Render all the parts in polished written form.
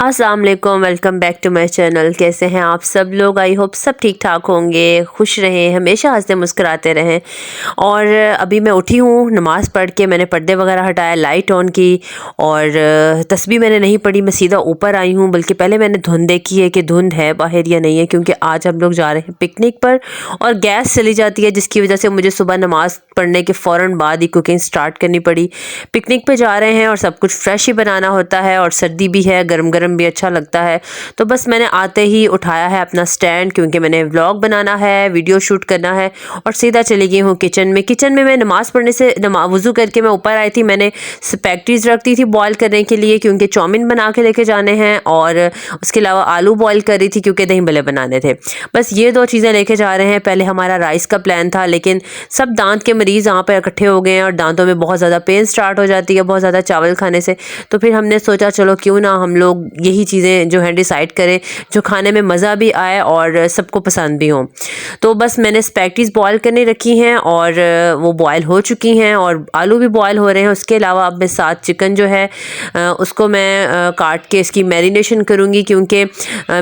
अस्सलाम वालेकुम, welcome back to my channel. कैसे हैं आप सब लोग? आई होप सब ठीक ठाक होंगे, खुश रहें, हमेशा हंसते मुस्कुराते रहें। और अभी मैं उठी हूँ, नमाज़ पढ़ के मैंने पर्दे वगैरह हटाया, लाइट ऑन की और तस्बीह मैंने नहीं पढ़ी, मैं सीधा ऊपर आई हूँ। बल्कि पहले मैंने धुंध देखी है कि धुंध है बाहर या नहीं है, क्योंकि आज हम लोग जा रहे हैं पिकनिक पर और गैस चली जाती है, जिसकी वजह से मुझे सुबह नमाज़ पढ़ने के फ़ौरन बाद ही कुकिंग स्टार्ट करनी पड़ी। पिकनिक पे जा रहे हैं और सब कुछ फ्रेश ही बनाना होता है और सर्दी भी है, गरम गरम भी अच्छा लगता है। तो बस मैंने आते ही उठाया है अपना स्टैंड, क्योंकि मैंने व्लॉग बनाना है, वीडियो शूट करना है, और सीधा चली गई हूँ किचन में। मैं नमाज़ पढ़ने से वज़ू करके मैं ऊपर आई थी। मैंने स्पैगेटीज़ रख दी थी बॉयल करने के लिए, क्योंकि चाउमीन बना के लेके जाने हैं, और उसके अलावा आलू बॉयल कर रही थी क्योंकि दही भल्ले बनाने थे। बस ये 2 चीज़ें लेके जा रहे हैं। पहले हमारा राइस का प्लान था, लेकिन सब दांत के मरीज़ यहाँ पर इकट्ठे हो गए हैं और दांतों में बहुत ज़्यादा पेन स्टार्ट हो जाती है बहुत ज़्यादा चावल खाने से। तो फिर हमने सोचा चलो क्यों ना हम लोग यही चीज़ें जो है डिसाइड करें, जो खाने में मज़ा भी आए और सबको पसंद भी हो। तो बस मैंने स्पैगेटीज़ बॉयल करने रखी हैं और वो बॉयल हो चुकी हैं और आलू भी बॉयल हो रहे हैं। उसके अलावा अब मैं साथ चिकन जो है उसको मैं काट के इसकी मैरिनेशन करूँगी, क्योंकि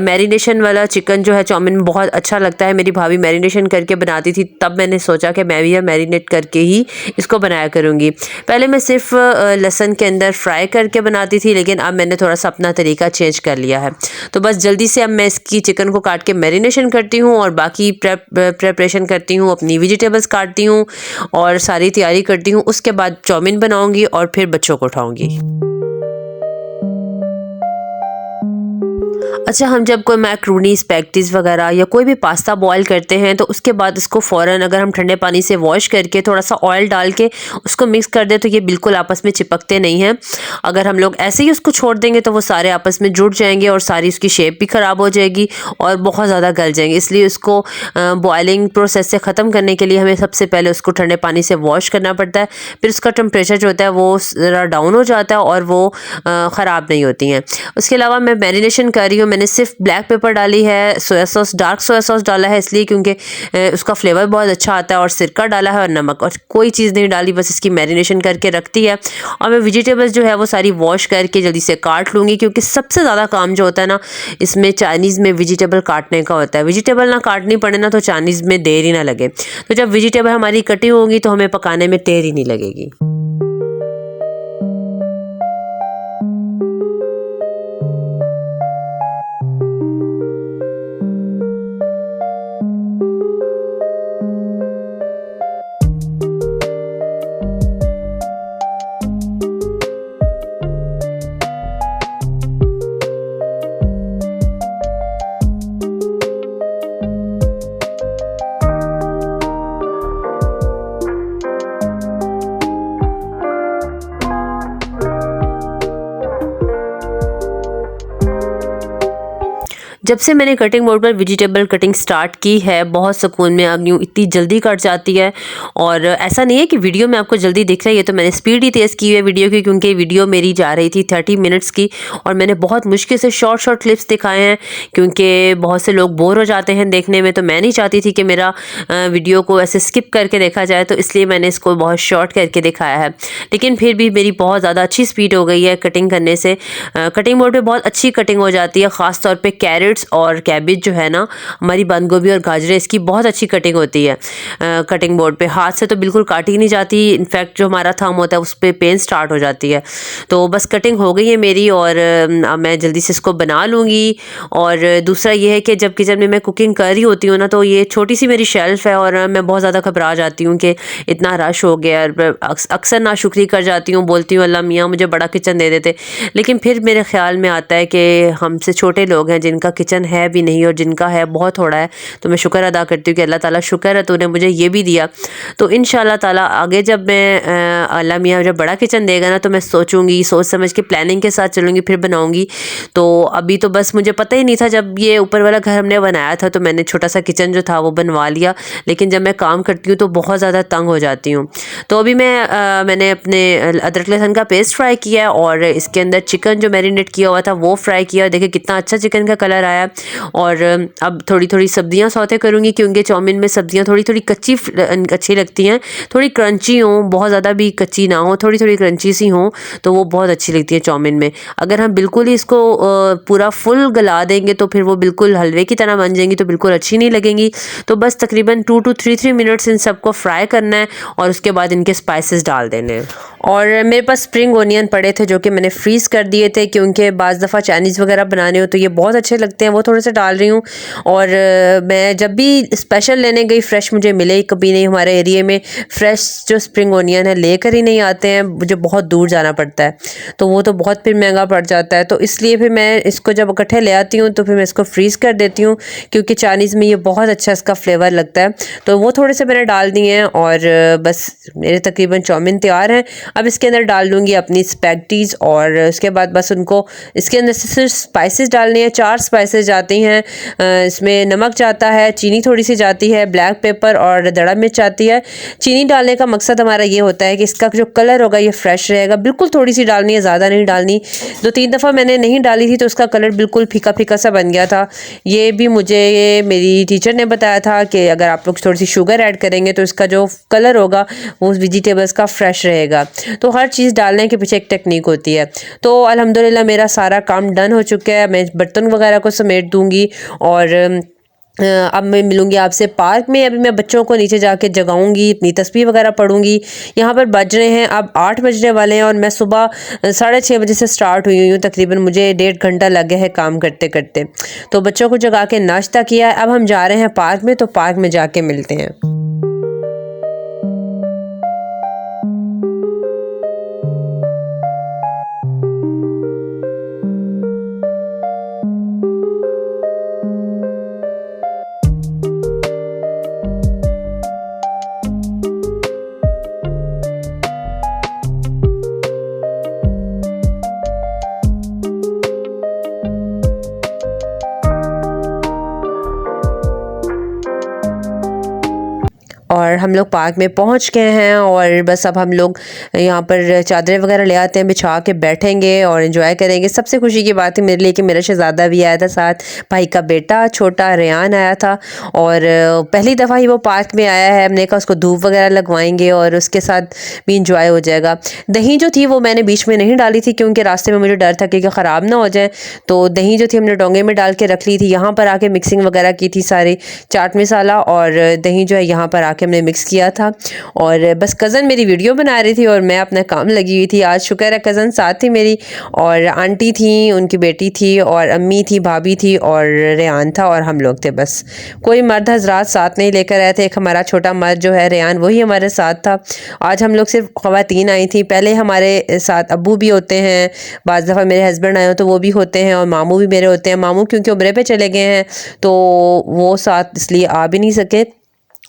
मैरिनेशन वाला चिकन जो है चाउमीन में बहुत अच्छा लगता है। मेरी भाभी मैरिनेशन करके बनाती थी, तब मैंने सोचा कि मैं भी यह मैरिनेट करके ही इसको बनाया करूँगी। पहले मैं सिर्फ लहसुन के अंदर फ्राई करके बनाती थी, लेकिन अब मैंने थोड़ा सा अपना तरीका चेंज कर लिया है। तो बस जल्दी से अब मैं इसकी चिकन को काट के मैरिनेशन करती हूँ और बाकी प्रेपरेशन करती हूँ, अपनी वेजिटेबल्स काटती हूँ और सारी तैयारी करती हूँ। उसके बाद चाउमीन बनाऊँगी और फिर बच्चों को उठाऊँगी। अच्छा, हम जब कोई मैक्रोनी, स्पैगेटीज़ वगैरह या कोई भी पास्ता बॉयल करते हैं, तो उसके बाद इसको फ़ौरन अगर हम ठंडे पानी से वॉश करके थोड़ा सा ऑयल डाल के उसको मिक्स कर दें, तो ये बिल्कुल आपस में चिपकते नहीं हैं। अगर हम लोग ऐसे ही उसको छोड़ देंगे तो वो सारे आपस में जुड़ जाएंगे और सारी उसकी शेप भी ख़राब हो जाएगी और बहुत ज़्यादा गल जाएंगे। इसलिए उसको बॉयलिंग प्रोसेस से ख़त्म करने के लिए हमें सबसे पहले उसको ठंडे पानी से वॉश करना पड़ता है। फिर उसका टेम्परेचर जो होता है वो ज़रा डाउन हो जाता है और वो ख़राब नहीं होती हैं। उसके अलावा मैं मैरिनेशन कर रही हूँ। मैंने सिर्फ ब्लैक पेपर डाली है, soya sauce, dark soya sauce डाला है इसलिए क्योंकि उसका फ्लेवर बहुत अच्छा आता है, और सिरका डाला है और नमक, और कोई चीज़ नहीं डाली, बस इसकी मैरिनेशन करके रखती है। और मैं वेजिटेबल्स जो है वो सारी वॉश करके जल्दी से काट लूँगी, क्योंकि सबसे ज़्यादा काम जो होता है ना इसमें चाइनीज़ में वेजिटेबल काटने का होता है। वेजिटेबल ना काटनी पड़े ना तो चाइनीज़ में देर ही ना लगे। तो जब वेजिटेबल हमारी कटी होगी तो हमें पकाने में देर ही नहीं लगेगी। जब से मैंने कटिंग बोर्ड पर वेजिटेबल कटिंग स्टार्ट की है, बहुत सुकून में अब यूँ इतनी जल्दी कट जाती है। और ऐसा नहीं है कि वीडियो में आपको जल्दी दिख रहा है, ये तो मैंने स्पीड ही तेज़ की है वीडियो की, क्योंकि वीडियो मेरी जा रही थी 30 मिनट्स की और मैंने बहुत मुश्किल से शॉर्ट क्लिप्स दिखाए हैं, क्योंकि बहुत से लोग बोर हो जाते हैं देखने में। तो मैं नहीं चाहती थी कि मेरा वीडियो को ऐसे स्किप करके देखा जाए, तो इसलिए मैंने इसको बहुत शॉर्ट करके दिखाया है। लेकिन फिर भी मेरी बहुत ज़्यादा अच्छी स्पीड हो गई है कटिंग करने से। कटिंग बोर्ड पर बहुत अच्छी कटिंग हो जाती है, ख़ास तौर पर कैरेट और कैबेज जो है ना, हमारी बंद गोभी और गाजरें, इसकी बहुत अच्छी कटिंग होती है कटिंग बोर्ड पे। हाथ से तो बिल्कुल काटी नहीं जाती, इनफैक्ट जो हमारा थंब होता है उस पर पेन स्टार्ट हो जाती है। तो बस कटिंग हो गई है मेरी और अब मैं जल्दी से इसको बना लूँगी। और दूसरा ये है कि जब किचन में मैं कुकिंग कर रही होती हूँ ना, तो ये छोटी सी मेरी शेल्फ है और मैं बहुत ज़्यादा घबरा जाती हूँ कि इतना रश हो गया, और अक्सर नाशुक्री कर जाती हूँ, बोलती हूँ अल्लाह मियाँ मुझे बड़ा किचन दे देते। लेकिन फिर मेरे ख्याल में आता है कि हमसे छोटे लोग हैं जिनका किचन है भी नहीं और जिनका है बहुत थोड़ा है, तो मैं शुक्र अदा करती हूँ कि अल्लाह ताला शुक्र है तूने मुझे ये भी दिया। तो इंशाल्लाह ताला आगे जब मैं अल्लाह मियाँ जब बड़ा किचन देगा ना, तो मैं सोचूंगी, सोच समझ के प्लानिंग के साथ चलूँगी, फिर बनाऊँगी। तो अभी तो बस मुझे पता ही नहीं था, जब ये ऊपर वाला घर हमने बनाया था तो मैंने छोटा सा किचन जो था वो बनवा लिया, लेकिन जब मैं काम करती हूँ तो बहुत ज़्यादा तंग हो जाती हूँ। तो अभी मैंने अपने अदरक लहसुन का पेस्ट फ्राई किया है और इसके अंदर चिकन जो मैरिनेट किया हुआ था वो फ्राई किया। देखिए कितना अच्छा चिकन का कलर आया। लगाया है। और अब थोड़ी थोड़ी सब्जियां सौते करूँगी, क्योंकि चाउमीन में सब्जियां थोड़ी थोड़ी कच्ची अच्छी लगती हैं, थोड़ी क्रंची हों, बहुत ज़्यादा भी कच्ची ना हो, थोड़ी थोड़ी क्रंची सी हों, तो वो बहुत अच्छी लगती है चाउमीन में। अगर हम बिल्कुल ही इसको पूरा फुल गला देंगे तो फिर वो बिल्कुल हलवे की तरह बन जाएंगी, तो बिल्कुल अच्छी नहीं लगेंगी। तो बस तकरीबन 2 to 3 मिनट्स इन सबको फ्राई करना है और उसके बाद इनके स्पाइसेस डाल देने हैं। और मेरे पास स्प्रिंग ओनियन पड़े थे जो कि मैंने फ्रीज़ कर दिए थे, क्योंकि बाज़ दफ़ा चाइनीज़ वगैरह बनाने हो तो ये बहुत अच्छे लगते हैं, वो थोड़े से डाल रही हूँ। और मैं जब भी स्पेशल लेने गई, फ्रेश मुझे मिले ही कभी नहीं, हमारे एरिया में फ्रेश जो स्प्रिंग ओनियन है लेकर ही नहीं आते हैं, मुझे बहुत दूर जाना पड़ता है, तो वो तो बहुत फिर महंगा पड़ जाता है। तो इसलिए फिर मैं इसको जब इकट्ठे ले आती हूँ तो फिर मैं इसको फ्रीज़ कर देती हूँ, क्योंकि चाइनीज़ में ये बहुत अच्छा इसका फ्लेवर लगता है। तो वो थोड़े से मैंने डाल दिए हैं और बस मेरे तकरीबन चाउमीन तैयार हैं। अब इसके अंदर डाल दूँगी अपनी स्पैगेटीज़ और उसके बाद बस उनको इसके अंदर से सिर्फ स्पाइसेस डालने हैं। 4 स्पाइसेस जाती हैं, इसमें नमक जाता है, चीनी थोड़ी सी जाती है, ब्लैक पेपर और दड़ा मिर्च आती है। चीनी डालने का मकसद हमारा ये होता है कि इसका जो कलर होगा ये फ्रेश रहेगा। बिल्कुल थोड़ी सी डालनी है, ज़्यादा नहीं डालनी। 2-3 दफ़ा मैंने नहीं डाली थी तो उसका कलर बिल्कुल फीका फीका सा बन गया था। ये भी मुझे मेरी टीचर ने बताया था कि अगर आप लोग थोड़ी सी शुगर ऐड करेंगे तो इसका जो कलर होगा वो वेजिटेबल्स का फ्रेश रहेगा। तो हर चीज़ डालने के पीछे एक टेक्निक होती है। तो अल्हम्दुलिल्लाह मेरा सारा काम डन हो चुका है। मैं बर्तन वगैरह को समेट दूँगी और अब मैं मिलूँगी आपसे पार्क में। अभी मैं बच्चों को नीचे जाके जगाऊंगी, अपनी तस्बीह वगैरह पढ़ूंगी। यहाँ पर बज रहे हैं अब 8 बजने वाले हैं और मैं सुबह 6:30 बजे से स्टार्ट हुई हूँ। तकरीबन मुझे 1.5 घंटा लग गया है काम करते करते। तो बच्चों को जगा के नाश्ता किया है, अब हम जा रहे हैं पार्क में, तो पार्क में जाके मिलते हैं। और हम लोग पार्क में पहुंच गए हैं और बस अब हम लोग यहाँ पर चादरें वगैरह ले आते हैं, बिछा के बैठेंगे और एंजॉय करेंगे। सबसे खुशी की बात है मेरे लिए कि मेरा शहज़ादा भी आया था साथ, भाई का बेटा छोटा रेयान आया था और पहली दफ़ा ही वो पार्क में आया है। हमने कहा उसको धूप वगैरह लगवाएंगे और उसके साथ भी इंजॉय हो जाएगा। दही जो थी वो मैंने बीच में नहीं डाली थी, क्योंकि रास्ते में मुझे डर था कि ख़राब ना हो जाए, तो दही जो थी हमने डोंगे में डाल के रख ली थी। यहाँ पर आके मिक्सिंग वगैरह की थी, सारी चाट मसाला और दही जो है यहाँ पर आके हमने मिक्स किया था। और बस कज़न मेरी वीडियो बना रही थी और मैं अपना काम लगी हुई थी। आज शुक्र है कज़न साथ थी मेरी, और आंटी थी, उनकी बेटी थी और अम्मी थी, भाभी थी और रेयान था और हम लोग थे। बस कोई मर्द हजरात साथ नहीं लेकर आए थे। एक हमारा छोटा मर्द जो है रेयान, वही हमारे साथ था। आज हम लोग सिर्फ ख़वातीन आई थी। पहले हमारे साथ अब्बू भी होते हैं, बाज़ दफ़ा मेरे हस्बैंड आए हो तो वो भी होते हैं, और मामू भी मेरे होते हैं। मामू क्योंकि उम्रे पे चले गए हैं तो वो साथ इसलिए आ भी नहीं सके,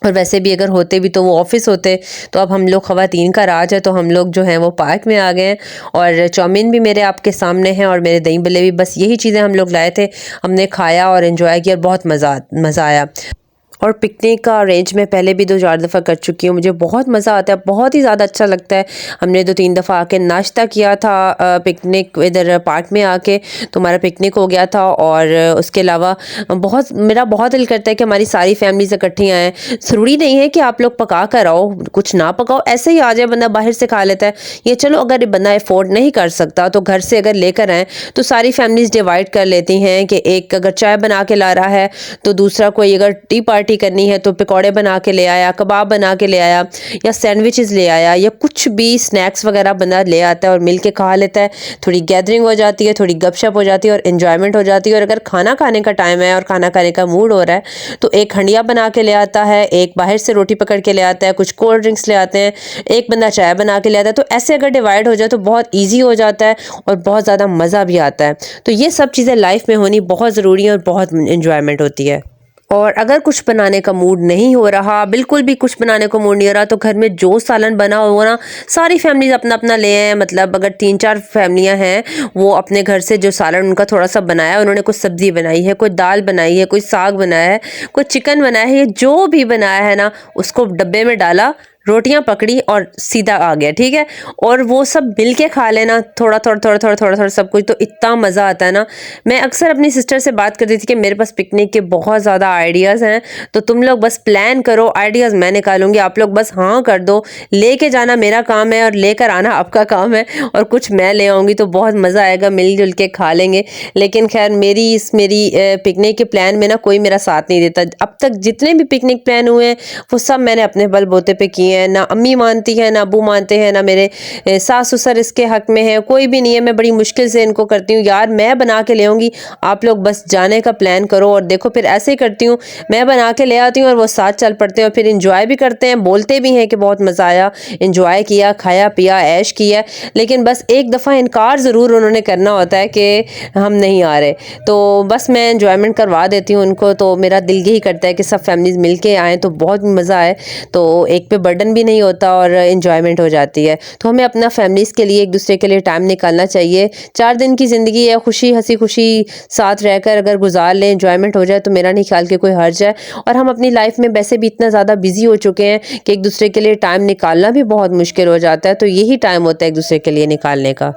और वैसे भी अगर होते भी तो वो ऑफिस होते। तो अब हम लोग ख़वातीन का राज है, तो हम लोग जो हैं वो पार्क में आ गए हैं। और चाउमीन भी मेरे आपके सामने हैं और मेरे दही बल्ले भी। बस यही चीज़ें हम लोग लाए थे, हमने खाया और एंजॉय किया और बहुत मज़ा आया। और पिकनिक का अरेंज मैं पहले भी 2-4 दफ़ा कर चुकी हूँ, मुझे बहुत मज़ा आता है, बहुत ही ज़्यादा अच्छा लगता है। हमने 2-3 दफ़ा आके नाश्ता किया था पिकनिक इधर पार्क में आके, तो हमारा पिकनिक हो गया था। और उसके अलावा मेरा बहुत दिल करता है कि हमारी सारी फैमिलीज़ इकट्ठी आएँ। ज़रूरी नहीं है कि आप लोग पका कर आओ, कुछ ना पकाओ, ऐसे ही आ जाए, बंदा बाहर से खा लेता है। ये चलो अगर बंदा अफोर्ड नहीं कर सकता तो घर से अगर लेकर आएँ, तो सारी फैमिलीज़ डिवाइड कर लेती हैं कि एक अगर चाय बना के ला रहा है तो दूसरा कोई अगर टी पार्टी करनी है तो पकौड़े बना के ले आया, कबाब बना के ले आया, या सैंडविचेस ले आया, या कुछ भी स्नैक्स वगैरह बंदा ले आता है और मिल के खा लेता है। थोड़ी गैदरिंग हो जाती है, थोड़ी गपशप हो जाती है और एंजॉयमेंट हो जाती है। और अगर खाना खाने का टाइम है और खाना खाने का मूड हो रहा है तो एक हंडिया बना के ले आता है, एक बाहर से रोटी पकड़ के ले आता है, कुछ कोल्ड ड्रिंक्स ले आते हैं, एक बंदा चाय बना के ले आता है। तो ऐसे अगर डिवाइड हो जाए तो बहुत ईजी हो जाता है और बहुत ज़्यादा मज़ा भी आता है। तो ये सब चीज़ें लाइफ में होनी बहुत ज़रूरी है और बहुत इंजॉयमेंट होती है। और अगर कुछ बनाने का मूड नहीं हो रहा, बिल्कुल भी कुछ बनाने को मूड नहीं हो रहा, तो घर में जो सालन बना हो ना, सारी फैमिलीज अपना अपना ले आए। मतलब अगर 3-4 फैमिलियां हैं, वो अपने घर से जो सालन उनका थोड़ा सा बनाया, उन्होंने कुछ सब्जी बनाई है, कोई दाल बनाई है, कोई साग बनाया है, कोई चिकन बनाया है, ये जो भी बनाया है ना, उसको डब्बे में डाला, रोटियां पकड़ी और सीधा आ गया, ठीक है। और वो सब मिल के खा लेना, थोड़ा थोड़ा थोड़ा थोड़ा थोड़ा थोड़ा सब कुछ, तो इतना मज़ा आता है ना। मैं अक्सर अपनी सिस्टर से बात करती थी कि मेरे पास पिकनिक के बहुत ज़्यादा आइडियाज़ हैं, तो तुम लोग बस प्लान करो, आइडियाज़ मैं निकालूंगी, आप लोग बस हाँ कर दो। लेके जाना मेरा काम है और लेकर आना आपका काम है, और कुछ मैं ले आऊँगी तो बहुत मज़ा आएगा, मिलजुल के खा लेंगे। लेकिन खैर मेरी पिकनिक के प्लान में ना कोई मेरा साथ नहीं देता। अब तक जितने भी पिकनिक प्लान हुए हैं वो सब मैंने अपने बलबूते पे किए हैं। ना अम्मी मानती है, ना अबू मानते हैं, ना मेरे सास ससुर इसके हक में है, कोई भी नहीं है। मैं बड़ी मुश्किल से इनको करती हूँ, यार मैं बना के ले आऊँगी, आप लोग बस जाने का प्लान करो। और देखो फिर ऐसे ही करती हूँ, मैं बना के ले आती हूँ और वो साथ चल पड़ते हैं, और फिर इंजॉय भी करते हैं, बोलते भी हैं कि बहुत मज़ा आया, इंजॉय किया, खाया पिया, ऐश किया। लेकिन बस एक दफ़ा इनकार ज़रूर उन्होंने करना होता है कि हम नहीं आ रहे, तो बस मैं एंजॉयमेंट करवा देती हूँ उनको। तो मेरा दिल यही करता है कि सब फैमिलीज़ मिल के आएँ तो बहुत मज़ा आए, तो एक पे बर्डन भी नहीं होता और एंजॉयमेंट हो जाती है। तो हमें अपना फैमिलीज़ के लिए, एक दूसरे के लिए टाइम निकालना चाहिए। 4 दिन की ज़िंदगी है, खुशी हंसी खुशी साथ रहकर अगर गुजार लें, एंजॉयमेंट हो जाए, तो मेरा नहीं ख्याल कि कोई हर्ज है। और हम अपनी लाइफ में वैसे भी इतना ज़्यादा बिजी हो चुके हैं कि एक दूसरे के लिए टाइम निकालना भी बहुत मुश्किल हो जाता है, तो यही टाइम होता है एक दूसरे के लिए निकालने का।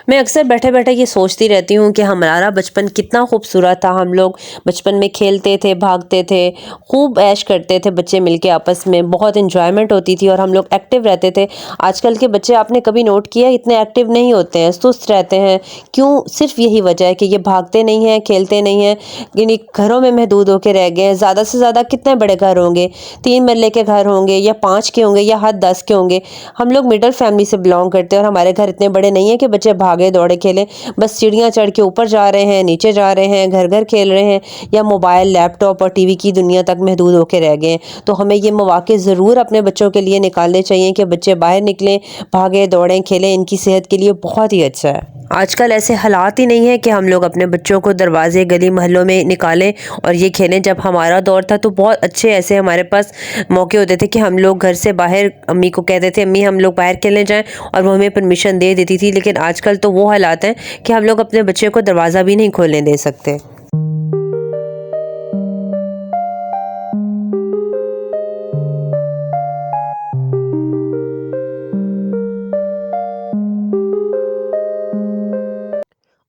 मैं अक्सर बैठे-बैठे ये सोचती रहती हूँ कि हमारा बचपन कितना खूबसूरत था। हम लोग बचपन में खेलते थे, भागते थे, खूब ऐश करते थे बच्चे मिलके आपस में, बहुत एन्जॉयमेंट होती थी और हम लोग एक्टिव रहते थे। आजकल के बच्चे आपने कभी नोट किया इतने एक्टिव नहीं होते हैं, सुस्त रहते हैं। क्यों? सिर्फ़ यही वजह है कि ये भागते नहीं हैं, खेलते नहीं हैं, इन्हीं घरों में महदूद होके रह गए हैं। ज़्यादा से ज़्यादा कितने बड़े घर होंगे? 3 मरले के घर होंगे या 5 के होंगे या हद 10 के होंगे। हम लोग मिडल फैमिली से बिलॉन्ग करते हैं और हमारे घर इतने बड़े नहीं हैं कि बच्चे भागे दौड़े खेलें। बस सीढ़ियाँ चढ़ के ऊपर जा रहे हैं, नीचे जा रहे हैं, घर-घर खेल रहे हैं, या मोबाइल, लैपटॉप और टीवी की दुनिया तक महदूद होके रह गए हैं। तो हमें ये मौके ज़रूर अपने बच्चों के लिए निकालने चाहिए कि बच्चे बाहर निकलें, भागें, दौड़ें, खेलें, इनकी सेहत के लिए बहुत ही अच्छा है। आजकल ऐसे हालात ही नहीं है कि हम लोग अपने बच्चों को दरवाजे, गली मोहल्लों में निकालें और ये खेलें। जब हमारा दौर था तो बहुत अच्छे ऐसे हमारे पास मौके होते थे कि हम लोग घर से बाहर, अम्मी को कहते थे अम्मी हम लोग बाहर खेलने जाएं, और वो हमें परमिशन दे देती थी। लेकिन आजकल तो वो हालात हैं कि हम लोग अपने बच्चे को दरवाज़ा भी नहीं खोलने दे सकते।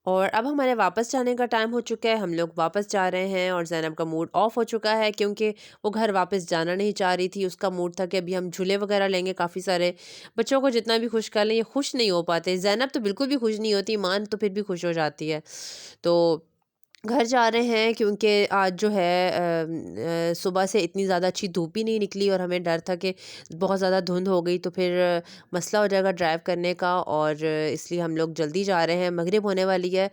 और अब हमारे वापस जाने का टाइम हो चुका है, हम लोग वापस जा रहे हैं और ज़ैनब का मूड ऑफ हो चुका है क्योंकि वो घर वापस जाना नहीं चाह रही थी। उसका मूड था कि अभी हम झूले वगैरह लेंगे काफ़ी सारे, बच्चों को जितना भी खुश कर लें ये खुश नहीं हो पाते। ज़ैनब तो बिल्कुल भी खुश नहीं होती, मान तो फिर भी खुश हो जाती है। तो घर जा रहे हैं क्योंकि आज जो है सुबह से इतनी ज़्यादा अच्छी धूप भी नहीं निकली और हमें डर था कि बहुत ज़्यादा धुंध हो गई तो फिर मसला हो जाएगा ड्राइव करने का, और इसलिए हम लोग जल्दी जा रहे हैं, मगरिब होने वाली है।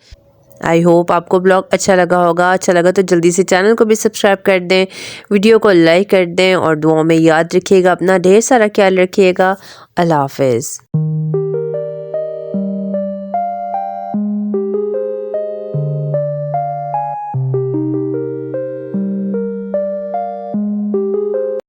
आई होप आपको ब्लॉग अच्छा लगा होगा। अच्छा लगा तो जल्दी से चैनल को भी सब्सक्राइब कर दें, वीडियो को लाइक कर दें और दुआओं में याद रखिएगा। अपना ढेर सारा ख्याल रखिएगा। अल्लाह हाफ़िज़।